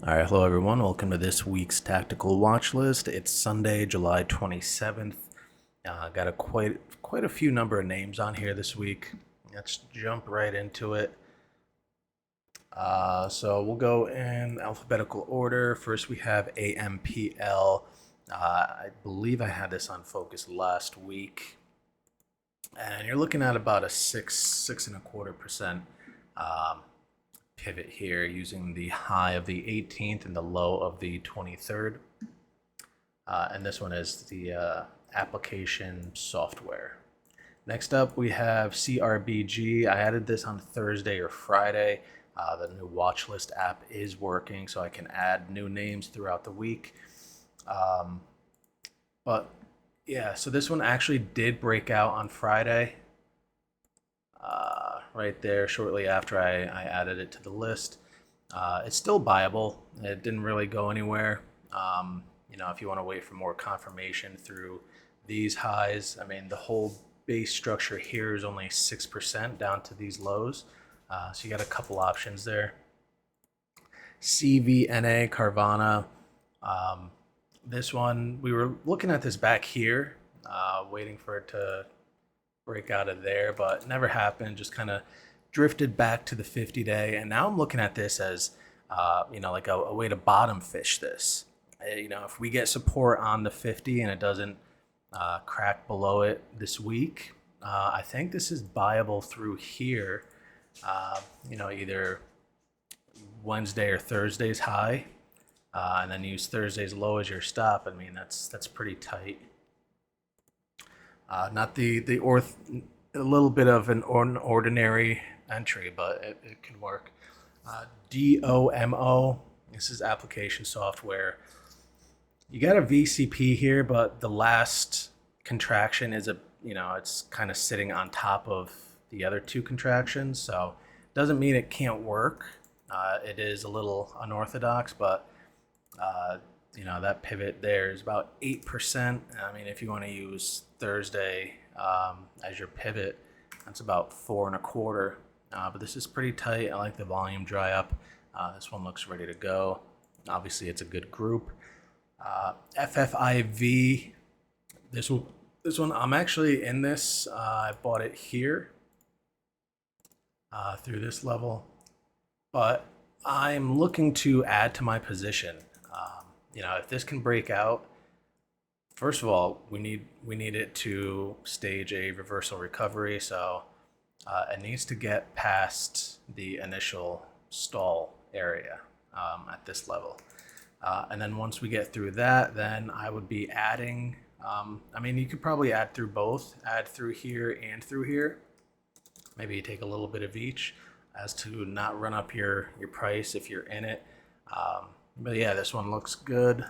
All right, hello everyone. Welcome to this week's tactical watch list. It's Sunday, July 27th. Got quite a few number of names on here this week. Let's jump right into it. So we'll go in alphabetical order. First, we have AMPL. I believe I had this on focus last week, and you're looking at about a 6.25% pivot here using the high of the 18th and the low of the 23rd. And this one is the application software. Next up, we have CRBG. I added this on Thursday or Friday. The new Watchlist app is working, so I can add new names throughout the week. But yeah, so this one actually did break out on Friday. Right there, shortly after I added it to the list. It's still buyable. It didn't really go anywhere. If you want to wait for more confirmation through these highs, I mean, the whole base structure here is only 6% down to these lows. So you got a couple options there. CVNA, Carvana. This one, we were looking at this back here, waiting for it to break out of there, but never happened. Just kind of drifted back to the 50-day, and now I'm looking at this as like a way to bottom fish this. If we get support on the 50 and it doesn't crack below it this week, I think this is buyable through here. Either Wednesday or Thursday's high, and then use Thursday's low as your stop. I mean, that's pretty tight. Not a little bit of an ordinary entry, but it can work. DOMO, this is application software. You got a VCP here, but the last contraction is it's kind of sitting on top of the other two contractions, so doesn't mean it can't work. It is a little unorthodox, but that pivot there is about 8%. I mean, if you want to use Thursday as your pivot, that's about 4.25. But this is pretty tight. I like the volume dry up. This one looks ready to go. Obviously, it's a good group. FFIV. This one, I'm actually in this. I bought it here through this level, but I'm looking to add to my position. If this can break out, first of all, we need it to stage a reversal recovery. So it needs to get past the initial stall area at this level. And then once we get through that, then I would be adding, you could probably add through both, add through here and through here. Maybe you take a little bit of each as to not run up your price if you're in it. But yeah, this one looks good.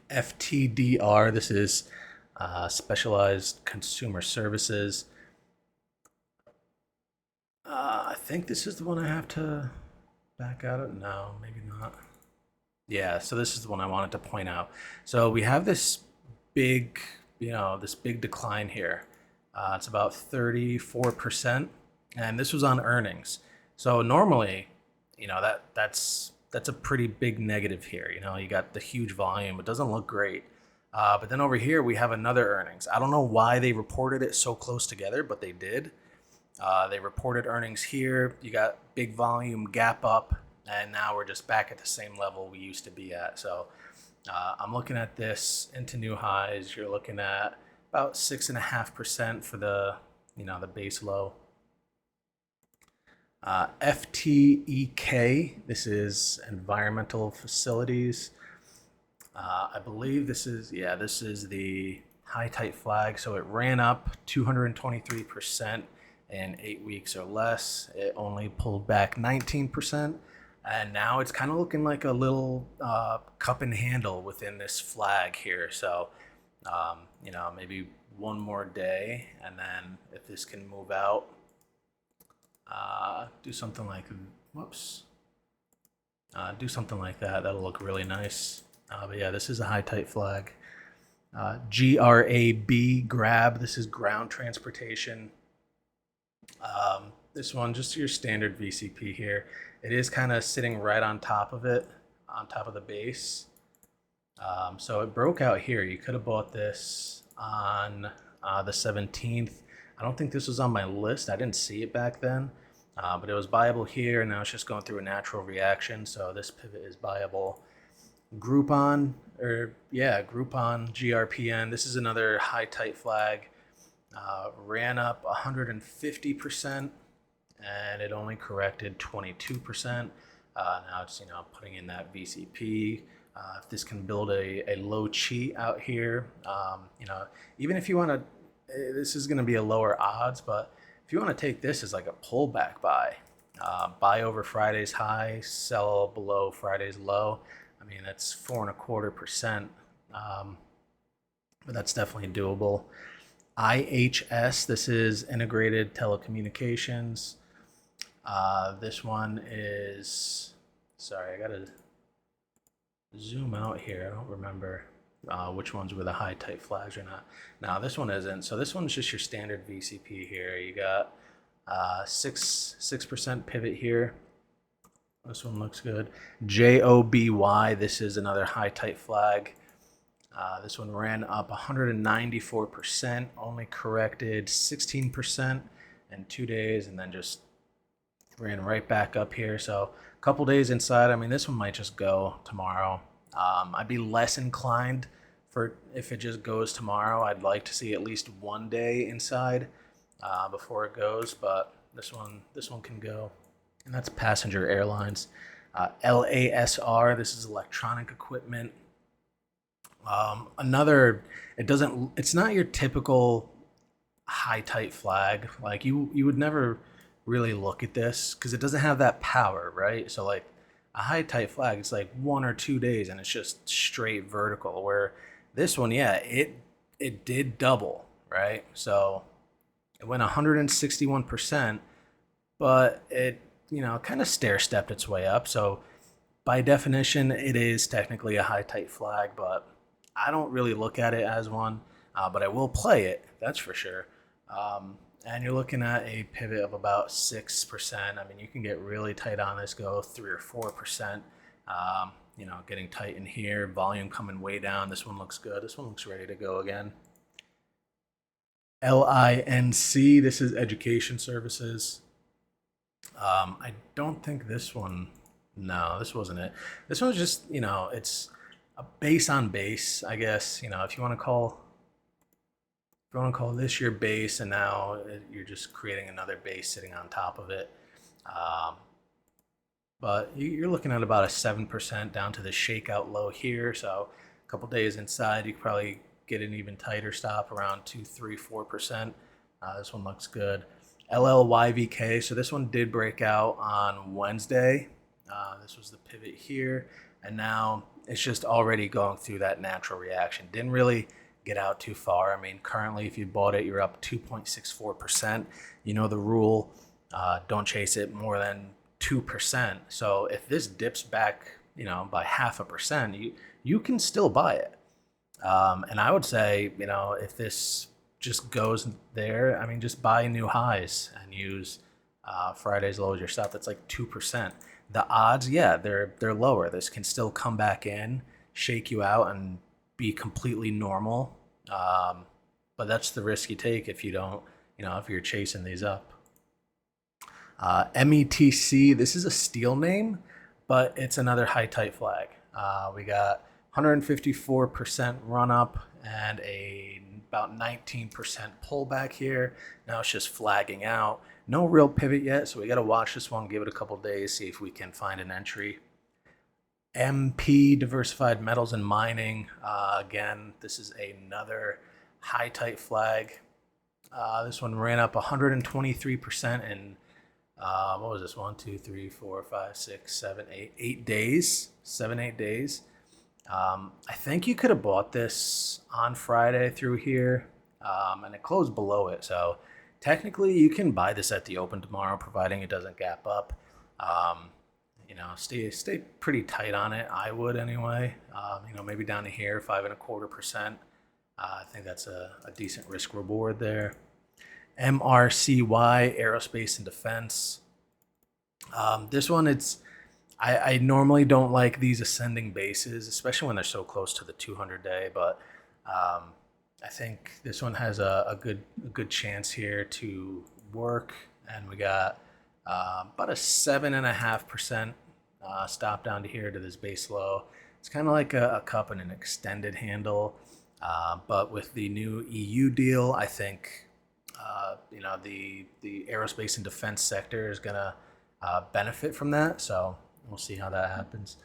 FTDR, this is specialized consumer services. I think this is the one I have to back out of. No, maybe not. Yeah, so this is the one I wanted to point out. So we have this big, this big decline here. It's about 34%, and this was on earnings. So normally, that's a pretty big negative here. You got the huge volume. It doesn't look great. But then over here, we have another earnings. I don't know why they reported it so close together, but they did. They reported earnings here. You got big volume, gap up, and now we're just back at the same level we used to be at. So I'm looking at this into new highs. You're looking at about 6.5% for the base low. FTEK, this is environmental facilities. I believe this is the high tight flag. So it ran up 223% in 8 weeks or less. It only pulled back 19%. And now it's kind of looking like a little cup and handle within this flag here. So, maybe one more day. And then if this can move out, do something like that. That'll look really nice. But yeah, this is a high tight flag. grab. This is ground transportation. This one, just your standard VCP here. it is kind of sitting right on top of it, on top of the base. So it broke out here. You could have bought this on the 17th. I don't think this was on my list. I didn't see it back then, but it was buyable here, and now it's just going through a natural reaction. So this pivot is buyable. Groupon, Groupon GRPN. This is another high tight flag. Ran up 150%, and it only corrected 22%. Now it's putting in that VCP. If this can build a low chi out here, even if you want to, this is going to be a lower odds, but if you want to take this as like a pullback buy, buy over Friday's high, sell below Friday's low. I mean, that's 4.25%, but that's definitely doable. IHS, this is integrated telecommunications. This one is, sorry, I gotta zoom out here. I don't remember which ones were the high tight flags or not. Now this one isn't. So this one's just your standard VCP here. You got 6% pivot here. This one looks good. JOBY, this is another high tight flag. This one ran up 194%, only corrected 16% in 2 days, and then just ran right back up here. So a couple days inside. I mean, this one might just go tomorrow. I'd be less inclined for if it just goes tomorrow. I'd like to see at least 1 day inside before it goes, but this one can go. And that's passenger airlines. LASR, this is electronic equipment. It's not your typical high tight flag. Like you would never really look at this because it doesn't have that power, right? So like a high tight flag, it's like 1 or 2 days and it's just straight vertical, where this one, it did double, right? So it went 161%, but it kind of stair-stepped its way up. So by definition, it is technically a high tight flag, but I don't really look at it as one, but I will play it, that's for sure. And you're looking at a pivot of about 6%. I mean, you can get really tight on this, go 3 or 4%. Getting tight in here, volume coming way down. This one looks good. This one looks ready to go again. LINC, this is education services. I don't think this one, no, this wasn't it. This one's just, it's a base on base, I guess. If you want to call this your base, and now you're just creating another base sitting on top of it. But you're looking at about a 7% down to the shakeout low here. So a couple days inside, you could probably get an even tighter stop around 2, 3, 4%. This one looks good. LLYVK, so this one did break out on Wednesday. This was the pivot here, and now it's just already going through that natural reaction. Didn't really get out too far. I mean, currently, if you bought it, you're up 2.64%. You know the rule, don't chase it more than 2%. So if this dips back, by 0.5%, you can still buy it. And I would say, if this just goes there, I mean, just buy new highs and use Friday's low as your stop. That's like 2%. The odds, they're lower. This can still come back in, shake you out, and be completely normal. But that's the risk you take if you don't, if you're chasing these up. METC, this is a steel name, but it's another high tight flag. We got 154% run up and about 19% pullback here. Now it's just flagging out. No real pivot yet, so we got to watch this one, give it a couple days, see if we can find an entry. MP, Diversified Metals and Mining. Again, this is another high tight flag. This one ran up 123% in, what was this? 1, 2, 3, 4, 5, 6, 7, 8 days. 7, 8 days. I think you could have bought this on Friday through here, and it closed below it. So technically, you can buy this at the open tomorrow, providing it doesn't gap up. Stay pretty tight on it. I would anyway. Maybe down to here, 5.25%. I think that's a decent risk reward there. MRCY, Aerospace and Defense. This one, I normally don't like these ascending bases, especially when they're so close to the 200-day, but I think this one has a good chance here to work, and we got about a 7.5% stop down to here to this base low. It's kind of like a cup and an extended handle, but with the new EU deal, I think the aerospace and defense sector is gonna benefit from that. So we'll see how that happens.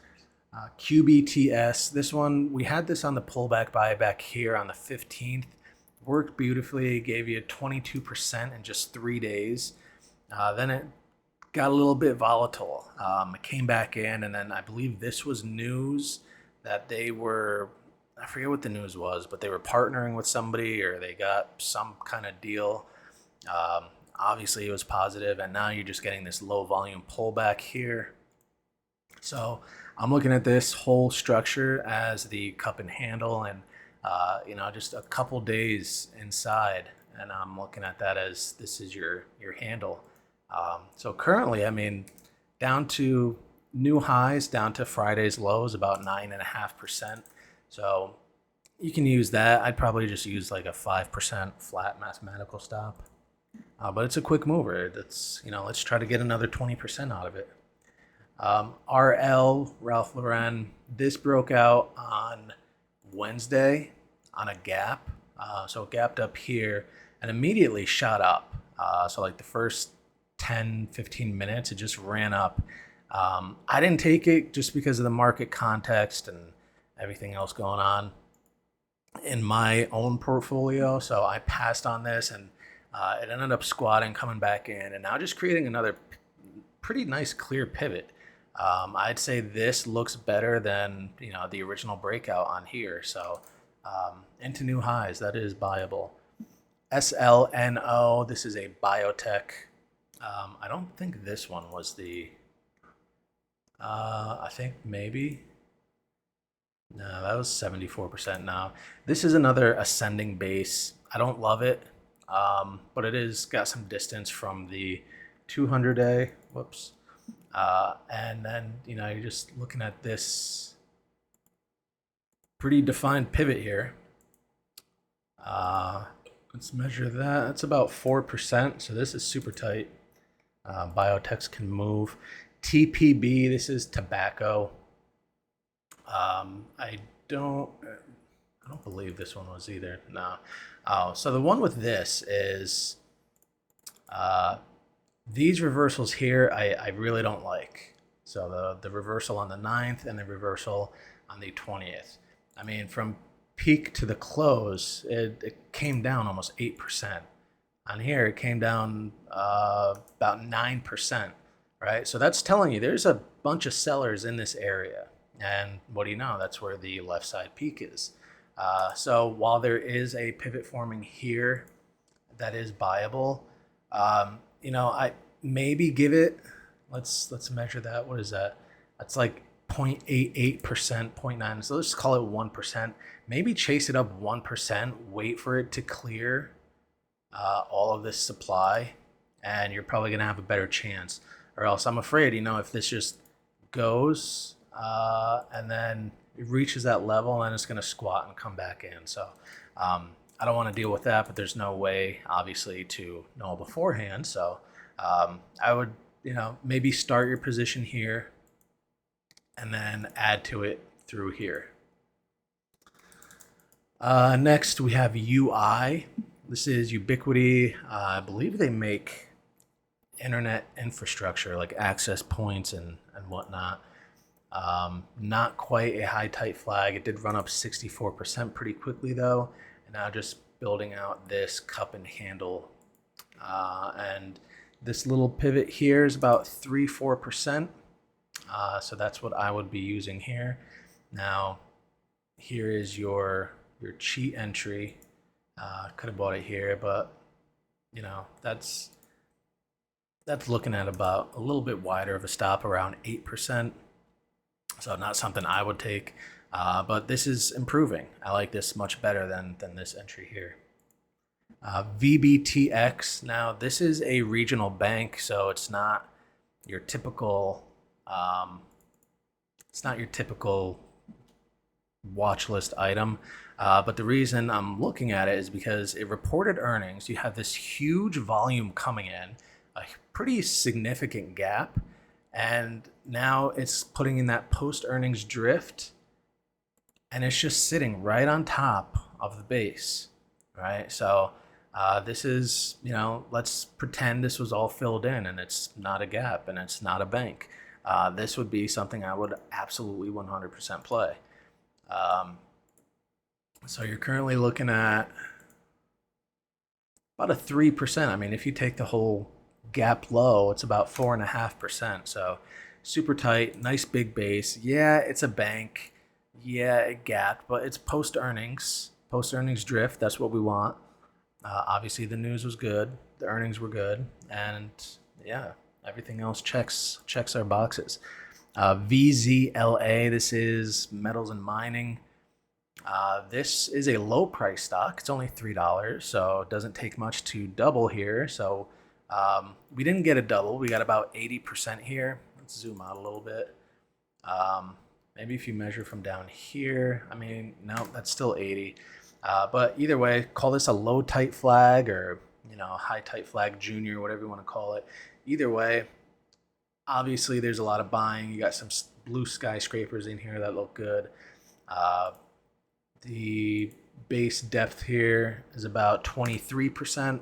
QBTS, this one, we had this on the pullback buyback here on the 15th. Worked beautifully, gave you 22% in just 3 days. Then it got a little bit volatile. It came back in, and then I believe this was news that they were, I forget what the news was, but they were partnering with somebody or they got some kind of deal. Obviously, it was positive, and now you're just getting this low volume pullback here. So I'm looking at this whole structure as the cup and handle, and just a couple days inside, and I'm looking at that as this is your handle. So currently, I mean, down to new highs, down to Friday's lows, about 9.5%. So you can use that. I'd probably just use like a 5% flat mathematical stop. But it's a quick mover. Let's try to get another 20% out of it. RL, Ralph Lauren, this broke out on Wednesday on a gap. So it gapped up here and immediately shot up. So like the first 10, 15 minutes, it just ran up. I didn't take it just because of the market context and everything else going on in my own portfolio. So I passed on this, and it ended up squatting, coming back in, and now just creating another pretty nice clear pivot. I'd say this looks better than the original breakout on here. So into new highs, that is buyable. SLNO, this is a biotech. I don't think this one was the. I think maybe. No, that was 74% now. This is another ascending base. I don't love it, but it is got some distance from the 200-day. Whoops. And then, you're just looking at this pretty defined pivot here. Let's measure that. That's about 4%. So this is super tight. Biotechs can move. TPB, this is tobacco. I don't believe this one was either. No. Oh, so the one with this is these reversals here I really don't like. So the reversal on the 9th and the reversal on the 20th. I mean, from peak to the close, it came down almost 8%. On here, it came down about 9%, right? So that's telling you there's a bunch of sellers in this area. And what do you know? That's where the left side peak is. So while there is a pivot forming here that is buyable, I maybe give it, let's measure that. What is that? That's like 0.88%, 0.9. So let's just call it 1%. Maybe chase it up 1%, wait for it to clear all of this supply, and you're probably going to have a better chance. Or else I'm afraid, if this just goes and then it reaches that level, and it's going to squat and come back in. So I don't want to deal with that, but there's no way, obviously, to know beforehand. So I would, maybe start your position here and then add to it through here. Next, we have UI. This is Ubiquity. I believe they make internet infrastructure like access points and whatnot. Not quite a high tight flag. It did run up 64% pretty quickly though, and now just building out this cup and handle. And this little pivot here is about 3-4%. So that's what I would be using here. Now, here is your cheat entry. Could have bought it here, but that's looking at about a little bit wider of a stop, around 8%. So not something I would take, but this is improving. I like this much better than this entry here. VBTX. Now this is a regional bank, so it's not your typical, it's not your typical watch list item. But the reason I'm looking at it is because it reported earnings. You have this huge volume coming in, a pretty significant gap, and now it's putting in that post-earnings drift, and it's just sitting right on top of the base, right? So this is, let's pretend this was all filled in and it's not a gap and it's not a bank. This would be something I would absolutely 100% play. So you're currently looking at about a 3%. I mean, if you take the whole gap low, it's about 4.5%. So super tight, nice big base. Yeah, it's a bank. Yeah, it gapped, but it's post earnings drift. That's what we want. Obviously, the news was good, the earnings were good, and yeah, everything else checks our boxes. VZLA, this is metals and mining. This is a low price stock. It's only $3, so it doesn't take much to double here. So we didn't get a double. We got about 80% here. Let's zoom out a little bit. Maybe if you measure from down here, I mean, no, that's still 80. But either way, call this a low tight flag or, high tight flag junior, whatever you want to call it. Either way, obviously there's a lot of buying. You got some blue skyscrapers in here that look good. The base depth here is about 23%.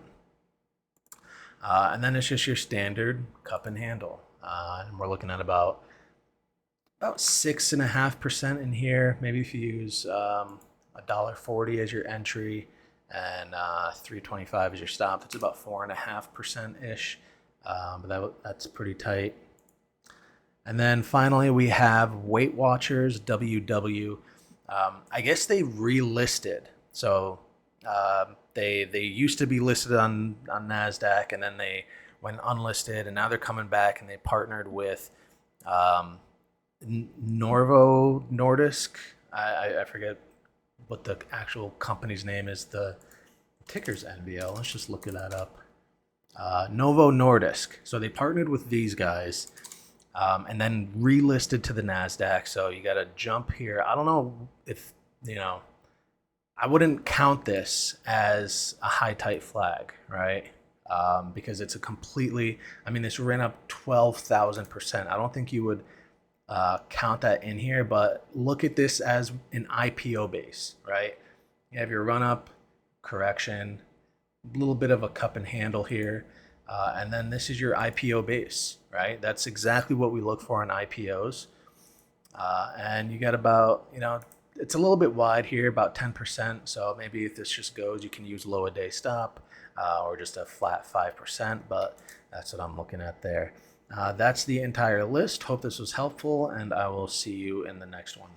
And then it's just your standard cup and handle. And we're looking at about 6.5% in here. Maybe if you use $1.40 as your entry and $3.25 as your stop, that's about 4.5% ish. But that's pretty tight. And then finally we have Weight Watchers, WW. I guess they relisted. So they used to be listed on NASDAQ, and then they went unlisted, and now they're coming back, and they partnered with Novo Nordisk. I forget what the actual company's name is. The ticker's NVL. Let's just look that up. Novo Nordisk. So they partnered with these guys. And then relisted to the NASDAQ. So you got to jump here. I don't know if, I wouldn't count this as a high tight flag, right? Because it's a completely, this ran up 12,000%. I don't think you would count that in here, but look at this as an IPO base, right? You have your run up, correction, a little bit of a cup and handle here. And then this is your IPO base, right? That's exactly what we look for in IPOs. And you got about, it's a little bit wide here, about 10%. So maybe if this just goes, you can use low a day stop or just a flat 5%. But that's what I'm looking at there. That's the entire list. Hope this was helpful, and I will see you in the next one.